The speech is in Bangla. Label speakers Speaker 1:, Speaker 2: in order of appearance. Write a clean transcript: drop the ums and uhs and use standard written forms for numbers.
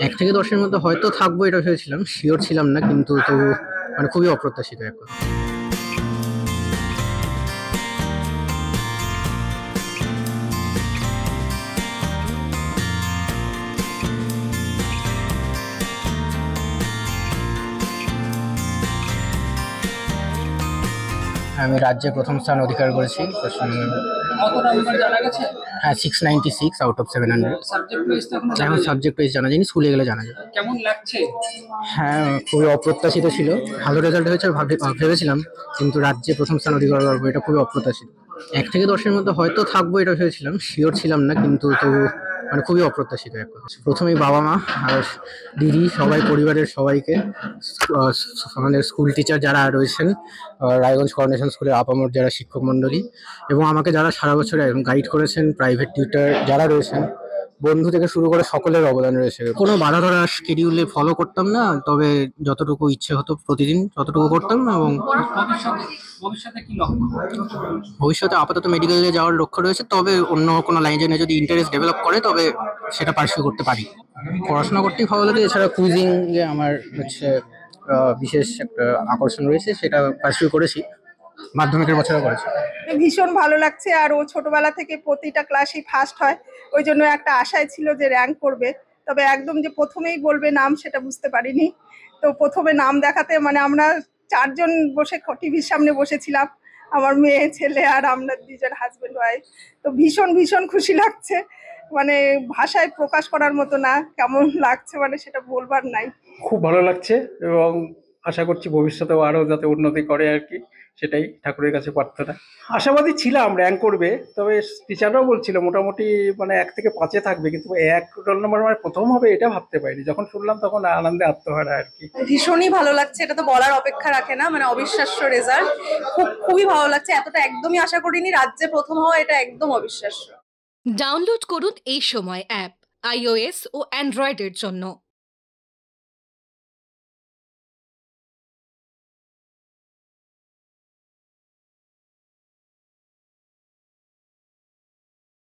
Speaker 1: ১ থেকে ১০ এর মধ্যে হয়তো থাকবো এটা ভেবেছিলাম। সিওর ছিলাম না, কিন্তু তবু মানে খুবই অপ্রত্যাশিত এক কথা। আমি রাজ্যে ১ম স্থান অধিকার করেছি পশ্চিমবঙ্গের।
Speaker 2: কত নাম্বার জানা গেছে?
Speaker 1: হ্যাঁ, 696 আউট অফ 700।
Speaker 2: সাবজেক্ট ওয়াইজ তো এখনো জানা
Speaker 1: এখন
Speaker 2: যায়নি।
Speaker 1: সাবজেক্ট ওয়াইজ জানা যায়নি, স্কুলে গেলে জানা যাবে।
Speaker 2: কেমন লাগছে?
Speaker 1: হ্যাঁ, খুবই অপ্রত্যাশিত ছিল। ভালো রেজাল্ট হয়েছে ভেবেছিলাম, কিন্তু রাজ্যে ১ম স্থান অধিকার করবো এটা খুবই অপ্রত্যাশিত। ১ থেকে ১০ এর মধ্যে হয়তো থাকবো এটা ভেবেছিলাম। সিওর ছিলাম না, কিন্তু তবু মানে খুবই অপ্রত্যাশিত এক কথা। প্রথমেই বাবা-মা আর দিদি সবাই, পরিবারের সবাইকে, আমাদের স্কুল টিচার যারা রয়েছেন, রায়গঞ্জ করোনেশন স্কুলের আপামর যারা শিক্ষক মণ্ডলী, এবং আমাকে যারা সারা বছর গাইড করেছেন, প্রাইভেট টিউটর যারা রয়েছেন, বন্ধু থেকে শুরু করে সকলের অবদান রয়েছে। কোনো বাধা ধরা শিডিউলে ফলো করতাম না, তবে যতটুকু ইচ্ছে হতো প্রতিদিন ততটুকু করতাম। এবং
Speaker 2: ভবিষ্যতে ভবিষ্যতে কি লক্ষ্য?
Speaker 1: ভবিষ্যতে আপাতত মেডিকেলে যাওয়ার লক্ষ্য রয়েছে, তবে অন্য কোনো লাইনে যদি ইন্টারেস্ট ডেভেলপ করে তবে সেটা পার্সিউ করতে পারি। পড়াশোনা করতেই ভালো লাগে, এছাড়া কুইজিং যে আমার হচ্ছে বিশেষ একটা আকর্ষণ রয়েছে, সেটা পার্সিউ করেছি, মাধ্যমিকের বছরে করেছি।
Speaker 3: ভীষণ ভালো লাগছে। আর ও ছোটবেলা থেকে প্রতিটা ক্লাসেই ফার্স্ট হয়, ওই জন্য একটা আশায় ছিল যে র্যাঙ্ক করবে। তবে একদম যে প্রথমেই বলবে নাম সেটা বুঝতে পারিনি। তো প্রথমে নাম দেখাতে মানে আমরা 4জন বসে টিভির সামনে বসেছিলাম, আমার মেয়ে, ছেলে আর আমরা 2জন হাজবেন্ড ওয়াইফ। তো ভীষণ ভীষণ খুশি লাগছে, মানে ভাষায় প্রকাশ করার মতো না। কেমন লাগছে মানে সেটা বলবার নাই।
Speaker 4: খুব ভালো লাগছে, এবং আশা করছি ভবিষ্যতেও আরো যাতে উন্নতি করে আর কি, সেটাই ঠাকুরের কাছে প্রার্থনা। আশাবাদী ছিলাম র্যাঙ্ক করবে, তবে টিচাররাও বলছিল মোটামুটি মানে 1 থেকে 5-এ থাকবে, কিন্তু 1 রোল নম্বর মানে প্রথম হবে এটা ভাবতে পারিনি। যখন শুনলাম তখন আনন্দে আত্মহারা আর কি।
Speaker 5: ভীষণই ভালো লাগছে, এটা তো বলার অপেক্ষা রাখে না, মানে অবিশ্বাস্য রেজাল্ট। খুবই ভালো লাগছে, এতটা একদমই আশা করিনি। রাজ্যে প্রথম হওয়া এটা একদম অবিশ্বাস্য।
Speaker 6: ডাউনলোড করুন এই সময় অ্যাপ iOS ও অ্যান্ড্রয়েডের জন্য।